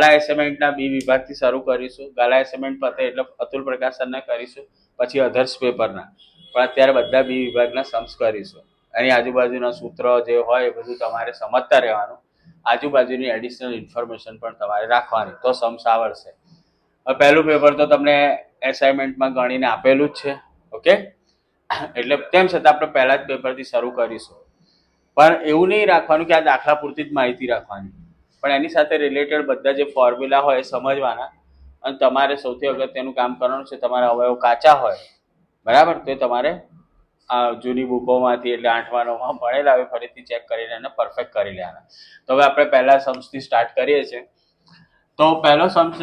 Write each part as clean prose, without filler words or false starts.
ગાલા એસાઇનમેન્ટના બી વિભાગથી શરૂ કરીશું. ગાલા એસાઇનમેન્ટ પતે એટલે અતુલ પ્રકાશ સરને કરીશું, પછી અધર્સ પેપરના. પણ અત્યારે બધા બી વિભાગના સમ્સ કરીશું. એની આજુબાજુના સૂત્ર જે હોય એ બધું તમારે સમજતા રહેવાનું. આજુબાજુની એડિશનલ ઇન્ફોર્મેશન પણ તમારે રાખવાની, તો સમ્સ આવડશે. હવે પહેલું પેપર તો તમને એસાઇનમેન્ટમાં ગણીને આપેલું જ છે. ઓકે, એટલે તેમ છતાં આપણે પહેલા જ પેપરથી શરૂ કરીશું. પણ એવું નહીં રાખવાનું કે આ દાખલા પૂરતી જ માહિતી રાખવાની, પણ એની સાથે રિલેટેડ બધા જે ફોર્મ્યુલા હોય એ સમજવાના. અને તમારે સૌથી અગત્યનું કામ કરવાનું છે, તમારા અવયવ કાચા હોય બરાબર, તો તમારે આ જૂની બુકોમાંથી એટલે 8મા 9માં ભણેલા હોય ફરીથી ચેક કરીને એને પરફેક્ટ કરી લેવાના. તો હવે આપણે પહેલા સમ્સથી સ્ટાર્ટ કરીએ છીએ. તો પહેલો સમ્સ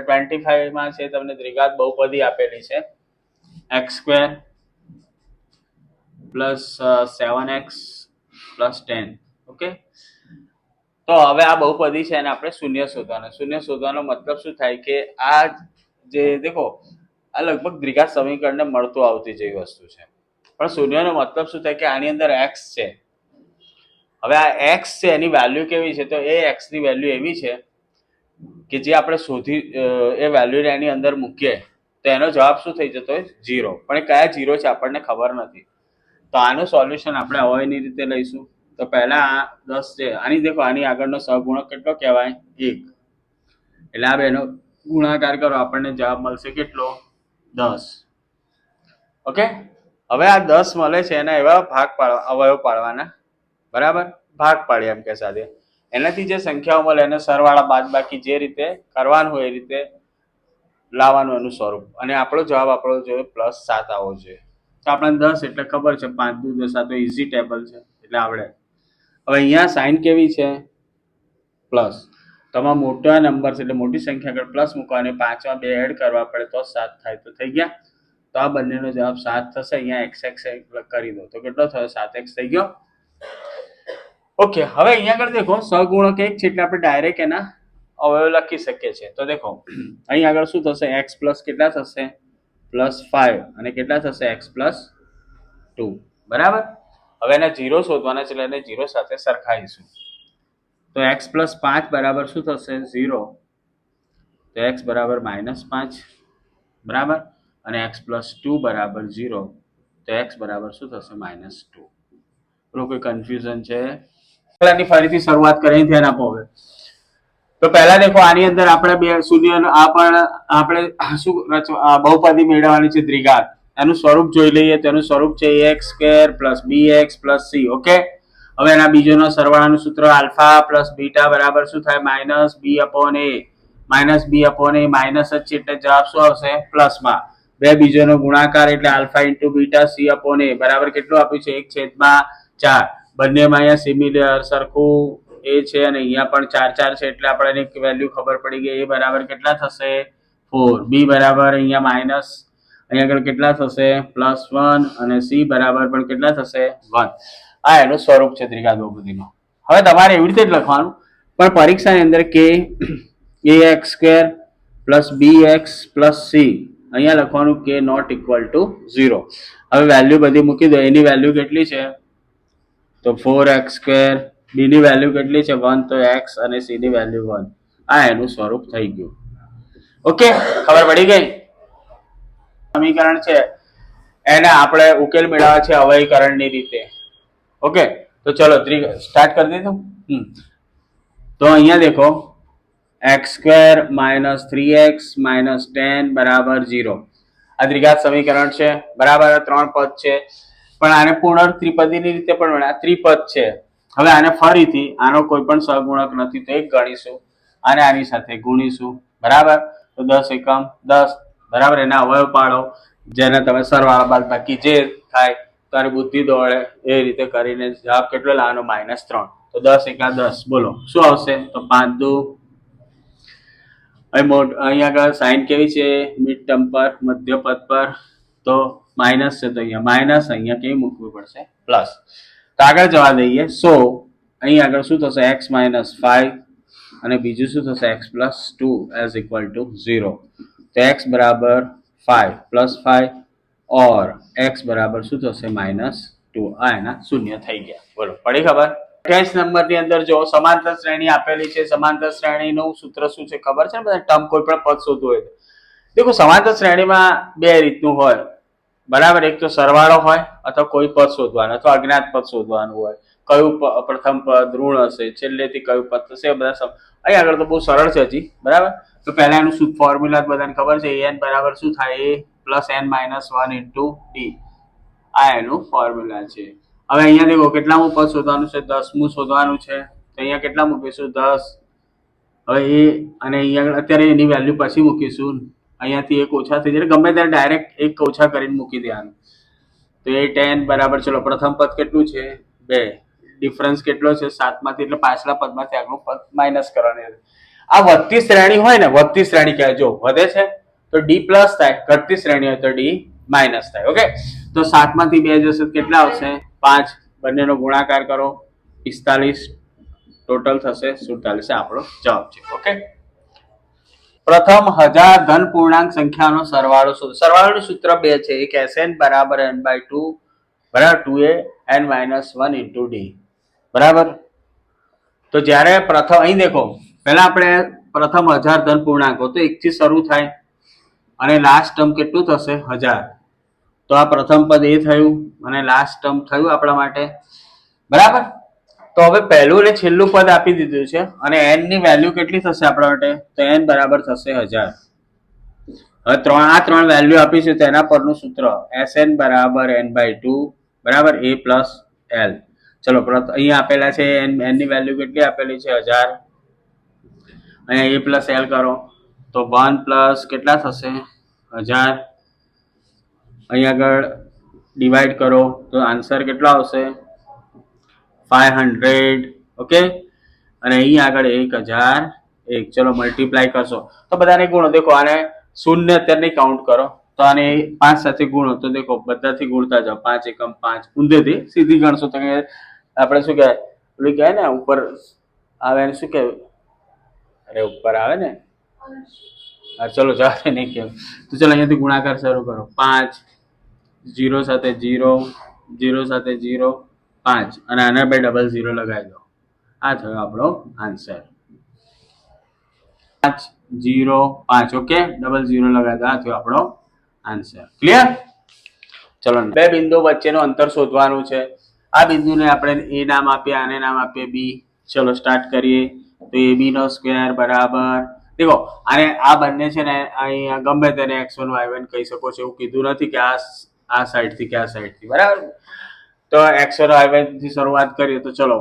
25માં છે, તમને દ્વિઘાત બહુપદી આપેલી છે, x² + 7x + 10. ઓકે, તો હવે આ બહુપદી છે એને આપણે શૂન્ય શોધવાનો. શૂન્ય શોધવાનો મતલબ શું થાય કે આ જે દેખો આ લગભગ દ્વિઘાત સમીકરણને મળતું આવતી જેવી વસ્તુ છે. પણ શૂન્યનો મતલબ શું થાય કે આની અંદર x છે. હવે આ x છે એની વેલ્યુ કેવી છે, તો એ x ની વેલ્યુ એવી છે કે જે આપણે શોધી એ વેલ્યુને એની અંદર મૂકીએ તો એનો જવાબ શું થઈ જતો હોય? 0. પણ એ કયા 0 છે આપણને ખબર નથી. તો આનું સોલ્યુશન આપણે અવયવની રીતે લઈશું. તો પહેલા આ 10 છે, આની દેખો આની આગળનો સહગુણક કેટલો કહેવાય? 1. એટલે આ બેનો ગુણાકાર કરો, આપણને જવાબ મળશે કેટલો? 10. ઓકે, હવે આ 10 મળે છે એના એવા ભાગ પાડવા, અવયવ પાડવાના બરાબર, ભાગ પાડીએ એમ કે સાથે એનાથી જે સંખ્યાઓ મળે એને સરવાળા બાદબાકી જે રીતે કરવાનું હોય એ રીતે લાવવાનું એનું સ્વરૂપ. અને આપણો જવાબ આપણો જોઈએ +7 આવવો જોઈએ. તો આપણને 10 એટલે ખબર છે, 5 દુ 10 આ તો ઇઝી ટેબલ છે એટલે આવડે. હવે અહીંયા સાઇન કેવી છે? પ્લસ. તમારા મોટા નંબર છે એટલે મોટી સંખ્યા આગળ પ્લસ મૂકવાની, 5માં 2 એડ કરવા પડે તો 7 થાય. તો થઈ ગયા. તો આ બંનેનો જવાબ 7 થશે. અહીંયા xx કરી દો તો કેટલો થયો? 7x થઈ ગયો. ઓકે, હવે અહીંયા આગળ દેખો સહગુણક 1 છે એટલે આપણે ડાયરેક્ટ એના અવયવ લખી શકીએ છીએ. તો દેખો અહીં આગળ શું થશે? x પ્લસ કેટલા થશે? +5. અને કેટલા થશે? x + 2. બરાબર. હવે એના 0 શોધવાના છે એટલે એને 0 સાથે સરખાવીશું. તો x + 5 બરાબર શું થશે? 0. તો x બરાબર -5 બરાબર. અને x + 2 બરાબર 0. તો x બરાબર શું થશે? -2. કોઈ કન્ફ્યુઝન છે? પહેલાની ફરીથી શરૂઆત કરીને ધ્યાન આપો. હવે તો પહેલા દેખો આની અંદર આપણે બે શૂન્ય આ પણ આપણે શું બહુપદી મેળવવાની છે દ્વિઘાત. એનું સ્વરૂપ જોઈ લઈએ. તો એનું સ્વરૂપ છે ax² + bx + c. ઓકે, હવે એના બીજોનો સરવાળાનું સૂત્ર આલ્ફા + બીટા બરાબર શું થાય? -b/a. -b/a માઇનસ જ છે એટલે જવાબ શું આવશે? પ્લસમાં. બે બીજોનો ગુણાકાર એટલે આલ્ફા × બીટા c/a બરાબર કેટલું આપ્યું છે? 1/4. બંનેમાં અહીંયા સિમિલર સરખું એ છે અને અહીંયા પણ 4 છે એટલે આપણને એક વેલ્યુ ખબર પડી ગઈ. એ બરાબર કેટલા થશે? 4. બી બરાબર અહીંયા માઇનસ અહીંયા આગળ કેટલા થશે? +1. અને સી બરાબર પણ કેટલા થશે? 1. આ એનું સ્વરૂપ છે દ્વિઘાત બહુપદીનું. હવે તમારે એવી રીતે જ લખવાનું, પણ પરીક્ષાની અંદર કે ax² + bx + c અહીંયા લખવાનું કે ≠ 0. હવે વેલ્યુ બધી મૂકી દો. એની વેલ્યુ કેટલી છે? તો 4x². બી ની વેલ્યુ કેટલી છે? 1. તો x અને c ની વેલ્યુ 1. આ એનું સ્વરૂપ થઈ ગયું. ઓકે, ખબર પડી ગઈ? સમીકરણ છે એને આપણે ઉકેલ મેળવવા છે અવયવીકરણની રીતે. ઓકે, તો ચલો સ્ટાર્ટ કરી દીધું. તો અહીંયા દેખો x² - 3x - 10 = 0. આ દ્વિઘાત સમીકરણ છે બરાબર. 3 પદ છે, પણ આને પૂર્ણ ત્રિપદીની રીતે પણ ત્રિપદ છે. હવે આને ફરીથી આનો કોઈ પણ સહગુણક નથી તો 1 ગણીશું, અને આની સાથે ગુણીશું બરાબર. તો 10 એકમ 10 બરાબર. એના અવયવ પાડો, જેને તમે સરવાળા બાદબાકી જે થાય તારી બુદ્ધિ દોડે એ રીતે કરીને જવાબ કેટલો લાવવાનો? -3. તો 10 એકા 10 બોલો શું આવશે? તો 5 દુ અહીંયા આગળ સાઇન કેવી છે? મિડ ટર્મ પર, મધ્ય પદ પર. તો માઇનસ છે તો અહીંયા માઇનસ, અહીંયા કેવી મૂકવી પડશે? પ્લસ. તો આગળ જવા દઈએ. સો અહીં આગળ શું થશે? x - 5 અને બીજું શું થશે? x + 2 = 0. તો x બરાબર 5 + 5 और x બરાબર શું થશે? -2. આ એના શૂન્ય થઈ ગયા. બોલો પડી ખબર? 28 નંબરની અંદર જો સમાંતર શ્રેણી આપેલી છે. સમાંતર શ્રેણીનું સૂત્ર શું છે ખબર છે ને બધા? ટર્મ કોઈ પણ પદ શોધવું હોય દેખો સમાંતર શ્રેણીમાં બે રીતનું હોય, બરાબર. એક તો સરવાળો હોય અથવા કોઈ પદ શોધવાનું અથવા અજ્ઞાત પદ શોધવાનું હોય. કયું પ્રથમ પદ ઋણ હશે, છેલ્લેથી કયું પદ થશે, બધા અહીં આગળ તો બહુ સરળ છે હજી, બરાબર. તો પહેલા એનું શું ફોર્મ્યુલા બધાને ખબર છે, an બરાબર શું થાય, a plus n minus 1 into d. આ એનું ફોર્મ્યુલા છે. હવે અહીંયા દેખો કેટલામું પદ શોધવાનું છે, 10મું શોધવાનું છે. તો અહીંયા કેટલા મૂકીશું? 10. હવે એ અને અહીંયા અત્યારે એની વેલ્યુ પછી મૂકીશું. અહીંયાથી એક ઓછા થઈ જાય, ગમે ત્યારે ડાયરેક્ટ એક ઓછા કરીને મૂકી દેવાનું. તો એ 10 બરાબર, ચલો પ્રથમ પદ કેટલું છે? 2. ડિફરન્સ કેટલો છે? 7 માંથી, એટલે પાછલા પદમાંથી આગલું પદ માઇનસ કરવાની. આ વધતી શ્રેણી હોય ને, વધતી શ્રેણી કહેવાય. જો વધે છે તો ડી પ્લસ થાય, ઘટતી શ્રેણી હોય તો ડી માઇનસ થાય. ઓકે, તો 7 માંથી 2 જશે કેટલા આવશે? 5. બંનેનો ગુણાકાર કરો, 45. ટોટલ થશે 47. આપણો જવાબ છે. ઓકે, પ્રથમ 1000 ધન પૂર્ણાંક સંખ્યાનો સરવાળો શોધો. સરવાળોનું સૂત્ર 2 છે. એક Sn બરાબર n/2 બરાબર 2a n minus 1 into d, બરાબર. તો જ્યારે પ્રથમ અહીં દેખો, પહેલા આપણે પ્રથમ 1000 ધન પૂર્ણાંકો તો 1 થી શરૂ થાય અને લાસ્ટ ટર્મ કેટલું થશે? 1000. તો આ પ્રથમ પદ એ થયું અને લાસ્ટ ટર્મ થયું આપણા માટે, બરાબર. તો હવે પહેલું અને છેલ્લું પદ આપી દીધું છે અને n ની વેલ્યુ કેટલી થશે આપણા માટે? તો n બરાબર થશે 1000. હવે આ ત્રણ વેલ્યુ આપી છે તેના પરનું સૂત્ર Sn બરાબર n/2 બરાબર a પ્લસ l. ચલો અહીંયા આપેલા છે n ની વેલ્યુ કેટલી આપેલી છે? 1000. અહીંયા a પ્લસ l કરો તો 1 પ્લસ કેટલા થશે? 1000. અહીંયા આગળ ડિવાઈડ કરો તો આન્સર કેટલો આવશે? 500. ઓકે, અને અહીં આગળ 1001. ચલો મલ્ટીપ્લાય કરશો તો બધાને ગુણો. દેખો આને શૂન્ય અત્યારે કાઉન્ટ કરો તો આને 5 સાથે ગુણો તો દેખો બધાથી ગુણતા જાઓ. 5 એકમ 5. ઊંધેથી સીધી ગણશો તો આપણે શું કહેવાય, પેલું કહેવાય ને ઉપર આવે એને શું કહેવાય? અરે ઉપર આવે ને, હા ચલો જવા નહીં કેવું. તો ચલો અહીંયાથી ગુણાકાર શરૂ કરો. 5 0 સાથે 0, 0 સાથે 0, 5 અને આના બે ડબલ 0 લગાવી દો. આ થયો આપણો આન્સર. 5 0 5. ઓકે, ડબલ 0 લગાવી દો. આ થયો આપણો આન્સર. ક્લિયર? ચલો બે બિંદુ વચ્ચેનું અંતર શોધવાનું છે. આ બિંદુને આપણે એ નામ આપીએ, આને નામ આપીએ બી. ચલો સ્ટાર્ટ કરીએ. તો ab નો સ્ક્વેર બરાબર, દેખો આને આ બંને છે ને અહીંયા ગમે તેને x1 y1 કહી શકો છો. એવું કીધું નથી કે આ સાઈડ થી કે આ સાઈડ થી, બરાબર. તો x1 y1 થી શરૂઆત કરીએ તો ચલો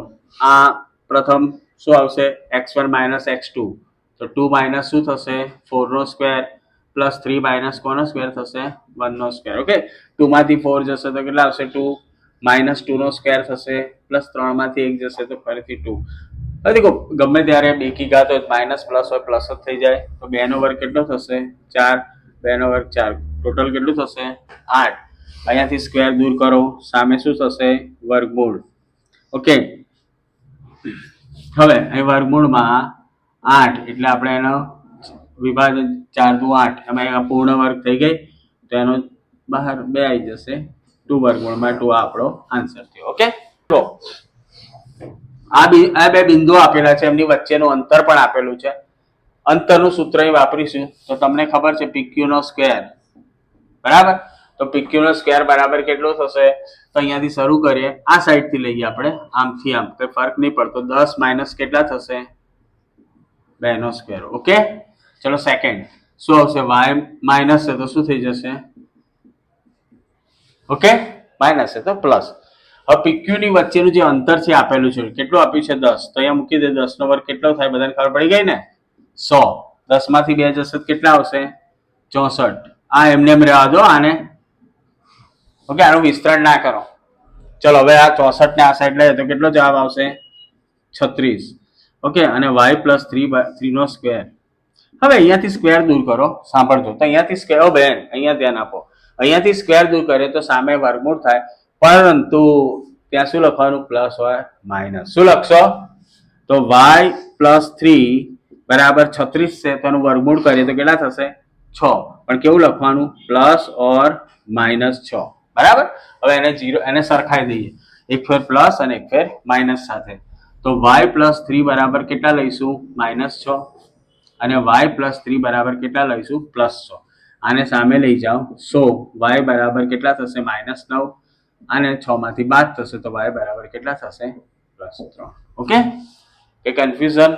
આ પ્રથમ શું આવશે? x1 minus x2. તો 2 માઇનસ શું થશે? 4 નો સ્ક્વેર પ્લસ 3 માઇનસ કોનો સ્ક્વેર થશે? 1 નો સ્ક્વેર. ઓકે, 2 માંથી 4 જશે તો કેટલા આવશે? 2 માઇનસ 2 નો સ્ક્વેર થશે પ્લસ 3 માંથી 1 જશે તો ફરીથી 2. હવે દેખો ગમે ત્યારે બેકી ઘાત હોય માઇનસ પ્લસ હોય પ્લસ જ થઈ જાય. તો 2 નો વર્ગ કેટલો થશે? 4. 2 નો વર્ગ 4. ટોટલ કેટલું થશે? 8. અહીંયાથી સ્ક્વેર દૂર કરો, સામે શું થશે? વર્ગમૂળ. ઓકે, હવે અહીં વર્ગમૂળમાં 8 એટલે આપણે એનો વિભાજન 4 દુ 8, એમાં પૂર્ણ વર્ગ થઈ ગઈ તો એનો બહાર 2 આવી જશે. 2 વર્ગમૂળમાં 2 આપણો આન્સર થયો. ઓકે, તો આ બે બિંદુઓ આપેલા છે, એમની વચ્ચેનું અંતર પણ આપેલું છે. અંતરનું સૂત્ર વાપરીશું તો તમને ખબર છે PQ નો સ્ક્વેર, બરાબર. તો PQ નો સ્ક્વેર બરાબર કેટલો થશે? તો અહીંયાથી શરૂ કરીએ, આ સાઈડ થી લઈએ આપણે, આમથી આમ કઈ ફરક નહીં પડતો. 10 માઇનસ કેટલા થશે? 2 નો સ્ક્વેર. ઓકે, ચલો સેકન્ડ શું આવશે? y માઇનસ છે તો શું થઈ જશે? ઓકે, માઇનસ છે તો પ્લસ. હવે PQ ની વચ્ચેનું જે અંતર છે આપેલું છે, કેટલું આપ્યું છે? 10. તો અહીંયા મૂકી દે. 10 નો વર્ગ કેટલો થાય? બધાને ખબર પડી ગઈ ને? 100. 10 માંથી 2 જશે કેટલા આવશે? 64. આ એમને એમ રહેવા દો આને. ઓકે, આનું વિસ્તરણ ના કરો. ચલો હવે આ 64 ને આ સાઈડ લઈએ તો કેટલો જવાબ આવશે? 36. ઓકે, અને y પ્લસ 3 નો સ્ક્વેર. હવે અહીંયાથી સ્ક્વેર દૂર કરો. સાંભળજો, તો અહીંયાથી સ્ક્વેર, બેન અહીંયા ધ્યાન આપો, અહીંયાથી સ્ક્વેર દૂર કરીએ તો સામે વર્ગમૂળ થાય, પરંતુ ત્યાં શું લખવાનું? પ્લસ હોય માઇનસ. શું લખશો? તો y પ્લસ 3 બરાબર 36 છે તો એનું વર્ગમૂળ કરીએ તો કેટલા થશે? 6. પણ કેવું લખવાનું? પ્લસ ઓર માઇનસ 6, બરાબર. હવે એને 0 એને સરખાઈ દઈએ, એક ફેર પ્લસ અને એક ફેર માઇનસ સાથે. તો y પ્લસ 3 બરાબર કેટલા લઈશું? -6. અને y પ્લસ 3 બરાબર કેટલા લઈશું? +6. આને સામે લઈ જાઓ. સો y બરાબર કેટલા થશે? -9. અને 6 માંથી બાદ થશે તો y બરાબર કેટલા થશે? +3. ઓકે, કે કન્ફ્યુઝન?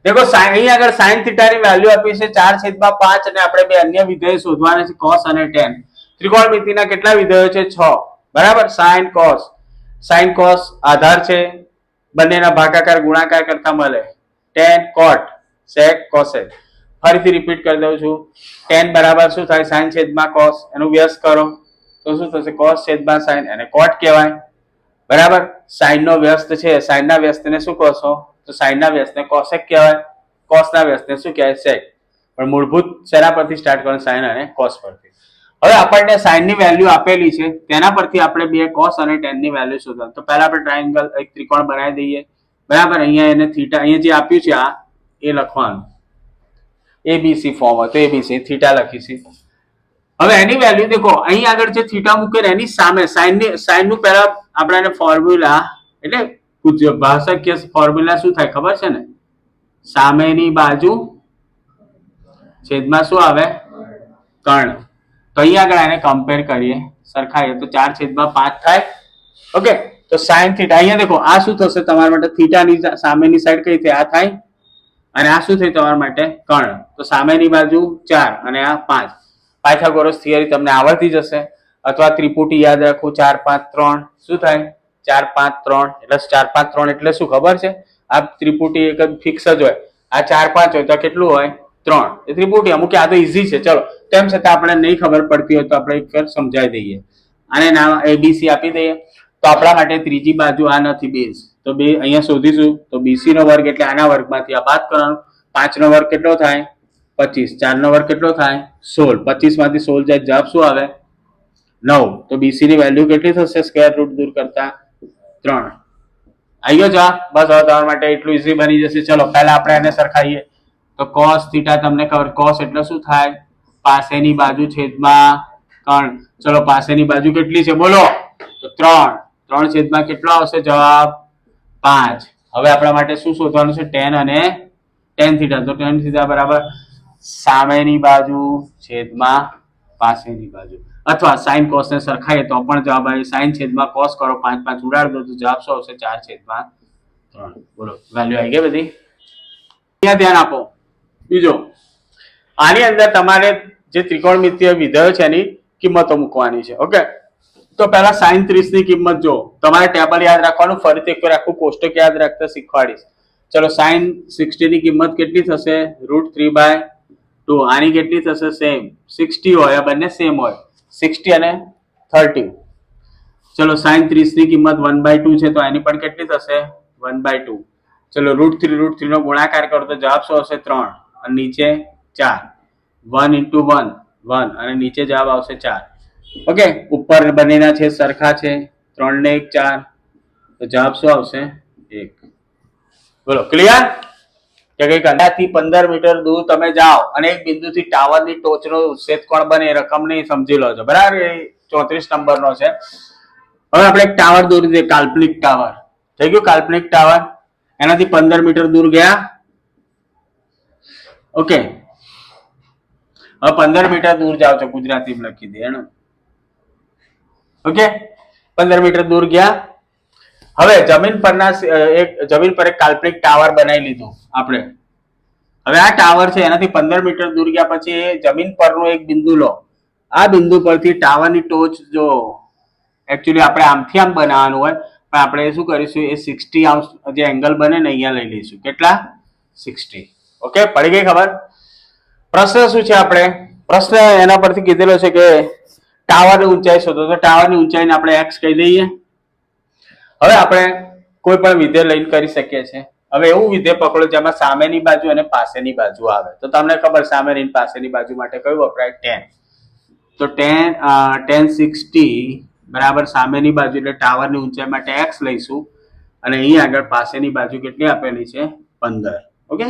देखो અહીં આગળ sin θ ની વેલ્યુ આપી છે 4/5 અને આપણે બે અન્ય વિધેય શોધવાના છે cos અને tan. ત્રિકોણમિતિના કેટલા વિધેયો છે? 6. બરાબર. sin cos આધાર છે, બંનેના ભાગાકાર ગુણાકાર કરતા મળે. tan cot sec cosec. ફરીથી રિપીટ કરી દઉં છું. tan બરાબર શું થાય? sin છેદમાં cos. એનું વ્યસ્ત કરો તો શું થશે? cos છેદમાં sin. એને cot કહેવાય. બરાબર. sin નો વ્યસ્ત છે, sin ના વ્યસ્તને શું કહેશો? તો sin ના વ્યસ્તને cosec કહેવાય, cos ના વ્યસ્તને શું કહેવાય? sec. પણ મૂળભૂત શેના પરથી સ્ટાર્ટ કરવાનું? sin અને cos પરથી. હવે આપણને sin ની વેલ્યુ આપેલી છે, તેના પરથી આપણે બે cos અને tan ની વેલ્યુ શોધવાની. તો પહેલા આપણે ટ્રાયેંગલ એક ત્રિકોણ બનાવી દઈએ. બરાબર. અહીંયા એને થીટા, અહીંયા જે આપ્યું છે આ એ લખવાનું. ABC ફોર્મ હોય તો ABC થીટા લખીશું. હવે એની વેલ્યુ દેખો, અહીં આગળ જે થીટા મૂકે એની સામે sin નું પહેલા આપણે ફોર્મ્યુલા એટલે ભાષાકીય ફોર્મ્યુલા શું થાય ખબર છે ને? સામેની બાજુ છેદમાં શું આવે? કર્ણ. તો અહીં આગળ એને કમ્પેર કરીએ, સરખાઈએ તો 4/5 થાય. ઓકે, તો sin થીટા અહીંયા દેખો, આ શું થશે તમારા માટે? થીટાની સામેની સાઈડ કઈ થઈ? આ થાય. અને આ શું થઈ તમારા માટે? કર્ણ. તો સામેની બાજુ 4 અને આ 5. પાયથાગોરસ થિયરી તમને આવડતી જશે. અથવા ત્રિપુટી યાદ રાખો, 4 5 3 શું થાય? 4 5 3 એટલે 4 5 3 એટલે શું ખબર છે? આ ત્રિપુટી એક જ ફિક્સ જ હોય. આ 4 5 હોય તો કેટલું હોય? 3. એ ત્રિપુટી અમુક આ તો ઈઝી છે. ચલો, તેમ છતાં આપણે નહીં ખબર પડતી હોય તો આપણે એક વાર સમજાવી દઈએ. આને નામ ABC આપી દઈએ. તો આપણા માટે ત્રીજી બાજુ આ નથી બેઝ, તો બે અહીંયા શોધીશું. તો BC નો વર્ગ એટલે આના વર્ગમાંથી આ બાદ કરવાનો. 5 નો વર્ગ કેટલો થાય? 25. 4 નો વર્ગ કેટલો થાય? 16. 25 માંથી 16 જાય, જવાબ શું આવે? 9. તો BC ની વેલ્યુ કેટલી થશે? સ્ક્વેર રૂટ દૂર કરતા 3. આવી ગયો જવાબ? બસ હવે તમારા માટે એટલું ઈઝી બની જશે. ચલો પહેલા આપણે એને સરખાઈએ. તો cos થીટા તમને ખબર, cos એટલે શું થાય? પાસેની બાજુ છેદમાં કર્ણ. ચલો પાસેની બાજુ કેટલી છે બોલો? તો 3. 3 છેદમાં કેટલો આવશે જવાબ? 5. હવે આપણા માટે શું શોધવાનું છે? tan અને tan થીટા. તો tan થીટા બરાબર સામેની બાજુ છેદમાં પાસેની બાજુ. અથવા sin cos ને સરખાઈએ તો પણ જવાબ આવે. sin છેદમાં cos કરો, 5 5 ઉડાડ દો તો જવાબ શું આવશે? 4/3. બોલો, વેલ્યુ આવી ગઈ બધી? ત્યાં ધ્યાન આપો. બીજો, આની અંદર તમારે જે ત્રિકોણમિતિય વિધેયો છે એની કિંમતો મૂકવાની છે. ઓકે, તો પહેલા sin 30 ની કિંમત જો, તમારે ટેબલ યાદ રાખવાનું. ફરીથી એકવાર આખું કોષ્ટક યાદ રાખતા શીખવાડીશ. ચલો, sin 60 ની કિંમત કેટલી થશે? √3/2. આની કેટલી થશે? સેમ. 60 હોય, આ બંને સેમ હોય, 60 અને 30. ચલો, sin 30 ની કિંમત 1/2 છે તો એની પણ કેટલી થશે? 1/2. ચલો, √3 નો ગુણાકાર કરો તો જવાબ શું આવશે? 3. અને નીચે 4. 1 × 1 1 અને નીચે જવાબ આવશે 4. ઓકે, ઉપર બંનેના છે સરખા છે, 3 ને 1 4, તો જવાબ શું આવશે? 1. બોલો, ક્લિયર? કે કઈક અંદાજથી 15 મીટર દૂર તમે જાઓ અને એક બિંદુથી ટાવરની ટોચનો ક્ષેત્રકોણ બને, રકમ નહીં સમજી લો છો. બરાબર. એ 34 નંબરનો છે. હવે આપણે એક ટાવર દોરી દઈએ, કાલ્પનિક ટાવર. થઈ ગયું કાલ્પનિક ટાવર. એનાથી 15 મીટર દૂર ગયા. ઓકે, હવે 15 મીટર દૂર જાઓ છો, ગુજરાતીમાં લખી દે. ઓકે, 15 મીટર દૂર ગયા. હવે જમીન પર એક કાલ્પનિક ટાવર બનાવી લીધું આપણે. હવે આ ટાવર છે એનાથી 15 મીટર દૂર ગયા પછી જમીન પરનું એક બિંદુ લો. આ બિંદુ પરથી ટાવરની ટોચ જો, એકચ્યુઅલી આપણે આમથી આમ બનાવવાનું હોય, પણ આપણે શું કરીશું? એ 60° જે એંગલ બને ને અહીંયા લઈ લઈશું. કેટલા? 60. ઓકે, પડી ગઈ ખબર? પ્રશ્ન શું છે? આપણે પ્રશ્ન એના પરથી કીધેલો છે કે ટાવરની ઊંચાઈ શોધો. તો ટાવરની ઊંચાઈને આપણે x કહી દઈએ. હવે આપણે કોઈ પણ વિધેય લઈને કરી શકીએ છીએ. હવે એવું વિધેય પકડો જેમાં સામેની બાજુ અને પાસેની બાજુ આવે. તો તમને ખબર, સામેની અને પાસેની બાજુ માટે કયું વપરાય? tan. તો tan 60 બરાબર સામેની બાજુ એટલે ટાવરની ઊંચાઈ માટે x લઈશું. અને અહીં આગળ પાસેની બાજુ કેટલી આપેલી છે? 15. ઓકે,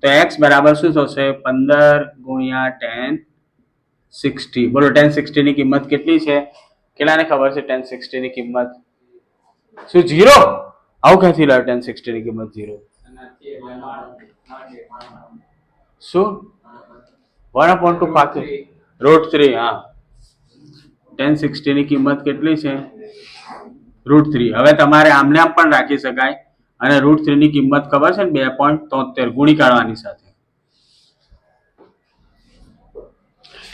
તો x બરાબર શું થશે? 15 × tan 60. બોલો, tan 60 ની કિંમત કેટલી છે? કેટલાને ખબર છે tan 60 ની કિંમત? શું 0? આવું ક્યાંથી લાવ્યો tan 60 ની કિંમત 0? શું 1/2 √3? હા, tan 60 ની કિંમત કેટલી છે? √3. હવે તમારે આમને આમ પણ રાખી શકાય અને √3 ની કિંમત ખબર છે ને 2.73 ગુણી કાઢવાની સાથે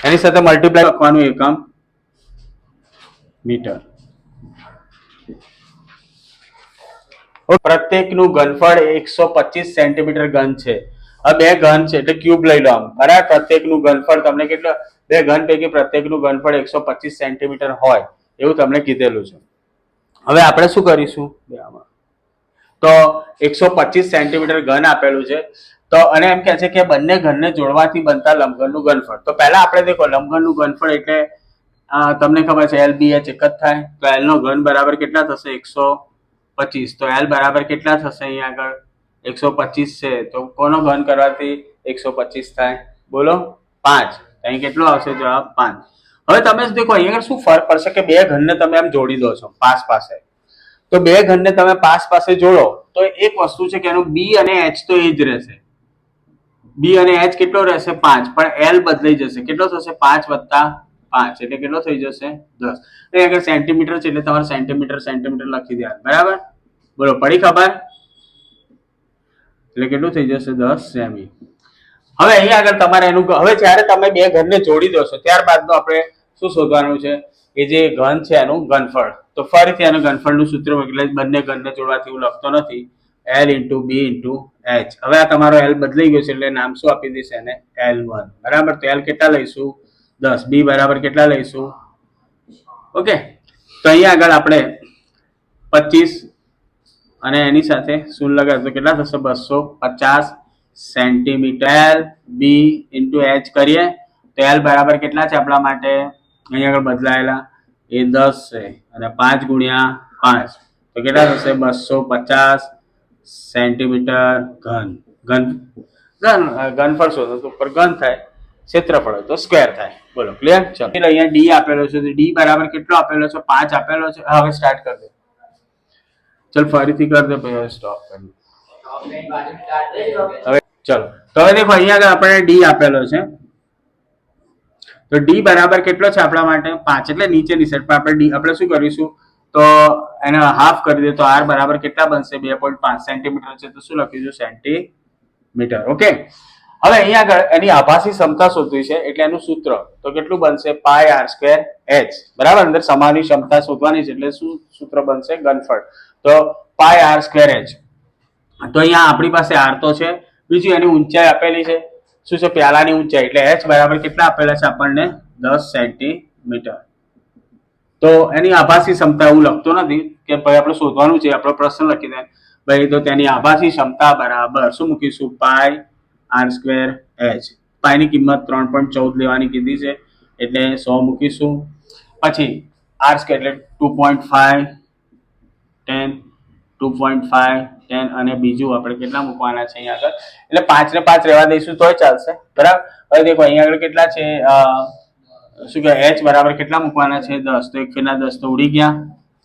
એની સાથે મલ્ટીપ્લાય લખવાનું એકમ મીટર. પ્રત્યેકનું ઘનફળ 125 સેન્ટીમીટર ઘન છે. આ બે ઘન છે એટલે ક્યુબ લઈ લો આમ, બરાબર. પ્રત્યેકનું ઘનફળ તમને કેટલા, બે ઘન પૈકી પ્રત્યેકનું ઘનફળ 125 સેન્ટીમીટર હોય એવું તમને કીધેલું છે. હવે આપણે શું કરીશું, તો 125 સેન્ટીમીટર ઘન આપેલું છે તો અને એમ કહે છે કે બંને ઘનને જોડવાથી બનતા લંબઘનનું ઘનફળ. તો પહેલા આપણે દેખો લંબઘનનું ઘનફળ એટલે તમને ખબર છે LBH એક જ થાય, તો L નો ઘન બરાબર કેટલા થશે? 125. તો L બરાબર કેટલા થશે? અહીંયા આગળ 125 છે તો કોનો ઘન કરવાથી 125 થાય? બોલો 5. અહીં કેટલો આવશે જવાબ? 5. હવે તમે દેખો અહીંયા શું ફરક પડશે કે બે ઘનને તમે આમ જોડી દો છો પાસ પાસે, તો બે ઘનને તમે પાસ પાસે જોડો તો એક વસ્તુ છે કે એનું B અને H તો એ જ રહેશે. B અને H કેટલો રહેશે? 5. પણ L બદલાઈ જશે. કેટલો થશે? 5 + 5 એટલે કેટલો થઈ જશે? 10. આગળ સેન્ટીમીટર છે એટલે તમારે સેન્ટીમીટર લખી દેવાનું, બરાબર. બોલો પડી ખબર? એટલે કેટલું થઈ જશે? 10 સેમી. હવે અહીંયા આગળ તમારે એનું હવે જ્યારે તમે બે ઘનને જોડી દો છો ત્યારબાદનું આપણે શું શોધવાનું છે? એ જે ઘન છે એનું ઘનફળ. તો ફરીથી એનું ઘનફળનું સૂત્ર એટલે બંને ઘનને જોડવાથી હું લખતો નથી, L × B × H. હવે આ તમારો L બદલાઈ ગયો છે એટલે નામ શું આપી દઈશ એને? L1, બરાબર. તો L કેટલા લઈશું? 10. B બરાબર કેટલા લઈશું? ઓકે. તો અહીંયા આગળ આપણે 25 અને એની સાથે શું લગાડે તો કેટલા થશે? 250 સેન્ટીમીટર. L B × H કરીએ તો L બરાબર કેટલા છે આપણા માટે? અહીંયા આગળ બદલાયેલા એ 10 છે અને 5 × 5 તો કેટલા થશે? 250 સેન્ટીમીટર ઘન. ઘનફળ શોધો તો ઉપર ઘન થાય, ક્ષેત્રફળ તો સ્ક્વેર થાય. બોલો ક્લિયર? ચલો અહીંયા D આપેલો છે, D બરાબર કેટલો આપેલો છે? 5 આપેલો છે. હવે સ્ટાર્ટ કરી દે. ચલ ફરીથી કર દે પછી સ્ટોપ કરી. હવે ચલો તો હવે દેખો અહીંયા આગળ આપણે D આપેલો છે તો D બરાબર કેટલો છે આપણા માટે? 5. એટલે નીચેની સાઈડ પર આપણે D આપણે શું કરીશું તો એને હાફ કરી દે તો R બરાબર કેટલા બનશે? 2.5 સેન્ટીમીટર છે તો શું લખીશું? સેન્ટીમીટર. ઓકે. હવે અહીંયા આગળ એની આભાસી ક્ષમતા શોધવી છે એટલે એનું સૂત્ર તો કેટલું બનશે? πr²h, બરાબર. અંદર સમાનની ક્ષમતા શોધવાની છે એટલે શું સૂત્ર બનશે? ઘનફળ. તો πr²h. તો અહીંયા આપણી પાસે R તો છે, બીજું એની ઊંચાઈ આપેલી છે. શું છે? પ્યાલાની ઊંચાઈ એટલે H બરાબર કેટલા આપેલા છે આપણને? 10 સેન્ટીમીટર. તો એની આભાસી ક્ષમતા હું લખતો નથી કે ભાઈ આપણે શોધવાનું છે, આપણો પ્રશ્ન લખી દે ભાઈ. તો તેની આભાસી ક્ષમતા બરાબર શું મૂકીશું? πr²h. પાઈની કિંમત 3.14 લેવાની કીધી છે એટલે 100 મૂકીશું. પછી r² એટલે 2.5 10 2.5 10 અને બીજું આપણે કેટલા મૂકવાના છે અહીંયા આગળ? એટલે 5 ને 5 રહેવા દઈશું તોય ચાલશે, બરાબર. હવે દેખો અહીંયા આગળ કેટલા છે? શું કે H બરાબર કેટલા મૂકવાના છે? 10. તો 1 × 10 તો ઉડી ગયા.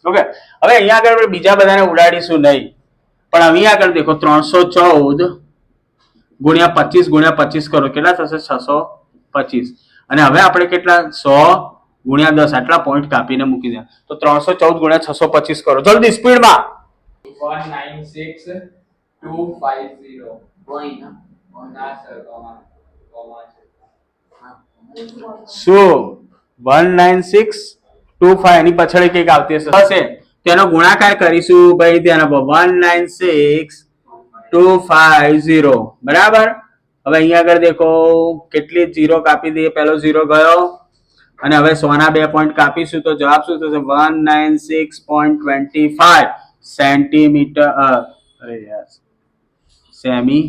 ઓકે. હવે અહીંયા આગળ બીજા બધાને ઉડાડીશું નહીં, પણ અહીંયા આગળ દેખો 314 × 25 × 25 કરો કેટલા થશે? 625. અને હવે આપણે કેટલા? 100 × 10 આટલા પોઈન્ટ કાપીને મૂકી દે તો 314 × 625 કરો જલ્દી સ્પીડમાં. 196,250. શું 196,25 એની પછાડી કઈક આવતી હશે તેનો ગુણાકાર કરીશું ભાઈ તેના 196,250, બરાબર. હવે અહીંયા આગળ દેખો કેટલી 0 કાપી દઈએ, પહેલો 0 ગયો અને હવે 100 ના 2 પોઈન્ટ કાપીશું તો જવાબ શું થશે? 196.25 સેન્ટીમીટર સેમી.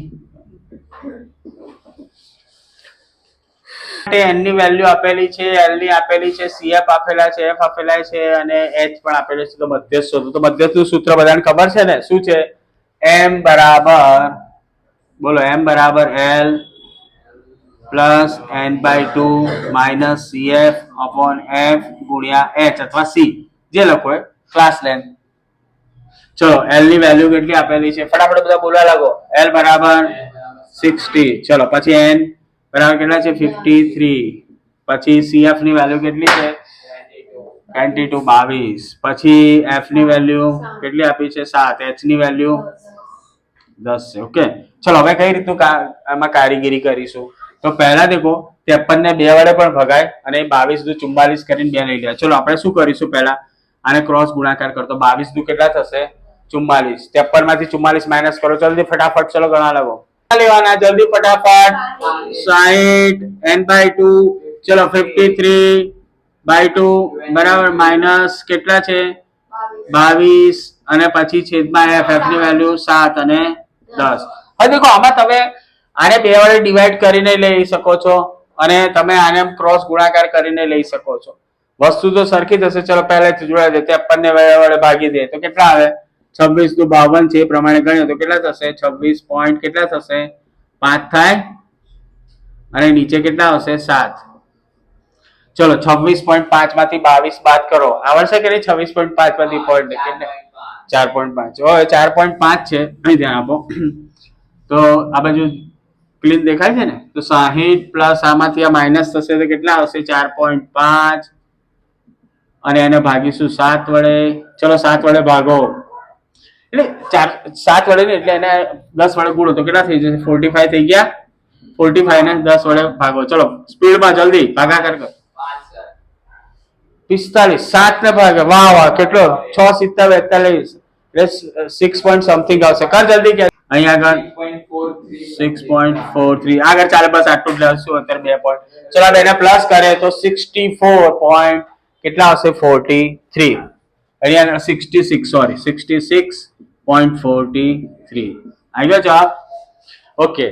n ની વેલ્યુ આપેલી છે, l ની આપેલી છે, cf આપેલા છે, f આપેલા છે અને h પણ આપેલો છે. તો મધ્યસ્થ શોધો. તો મધ્યસ્થનું સૂત્ર બધાને ખબર છે ને? શું છે? m બરાબર બોલો m બરાબર l plus n/2 minus cf upon f ગુણ્યા h અથવા c જે લખો એ ક્લાસ લેન્થ. ચલો એલ ની વેલ્યુ કેટલી આપેલી છે ફટાફટ બધા બોલવા લાગો. એલ બરાબર 60. ચલો પછી એન બરાબર કેટલા છે 53. પછી સીએફ ની વેલ્યુ કેટલી છે 22 22. પછી એફ ની વેલ્યુ કેટલી આપી છે 7. એચ ની વેલ્યુ 10 છે. ઓકે ચલો હવે કઈ રીતનું આમાં કારીગીરી કરીશું તો પહેલા દેખો 53 ને 2 વડે પણ ભગાય અને 22 દુ 44 કરીને 2 લઈ લે. ચલો આપણે શું કરીશું પહેલા આને ક્રોસ ગુણાકાર કરતો 22 દુ કેટલા થશે 44. 53 માંથી 44 માઇનસ કરો જલ્દી ફટાફટ. ચલો ગણા લાગો લેવાના જલ્દી ફટાફટ. 60 n by 2 ચલો 53/2 બરાબર માઇનસ કેટલા છે 22 અને પછી છેદમાં એફ ની વેલ્યુ 7 અને 10. હવે દેખો આમાં તમે આને 2 વડે ડિવાઈડ કરીને લઈ શકો છો અને તમે આને ક્રોસ ગુણાકાર કરીને લઈ શકો છો. વસ્તુ તો સરખી થશે. ચલો પહેલેથી જોડે છે 53 ને 2 વડે ભાગી દે તો કેટલા આવે 26 દુ 52 છે એ પ્રમાણે ગણ્યો તો કેટલા થશે 26 પોઈન્ટ કેટલા થશે 5 થાય અને નીચે કેટલા આવશે 7. ચલો 26.5 માંથી 22 બાદ કરો આવડશે કે નહીં 26.5 માંથી પોઈન્ટ કેટલે 4.5. હવે 4.5 છે અહીં ધ્યાન આપો તો આ બાજુ ક્લીન દેખાય છે ને તો 60 પ્લસ આમાંથી આ માઇનસ થશે તો કેટલા આવશે 4.5 અને એને ભાગીશું 7 વડે. ચલો 7 વડે ભાગો એટલે 7 વડે એટલે એને 10 વડે ગુણો તો કેટલા થઈ જશે 45 થઈ ગયા. 45 ને 10 વડે ભાગો. ચલો સ્પીડમાં જલ્દી ભાગાકાર કરો 45 7 ને ભાગે વાહ વાહ કેટલો 6 7 42 એટલે 6 પોઈન્ટ સમથિંગ આવશે. કર જલ્દી કે અહીં આગળ 6.43 આગળ ચાલે બસ આટલું જ લેશું અત્યારે 2 પોઈન્ટ. ચલો એને પ્લસ કરે તો 64 પોઈન્ટ કેટલા આવશે 43. અહીંયા 66 સોરી 66.43 આવી ગયો જવાબ. ઓકે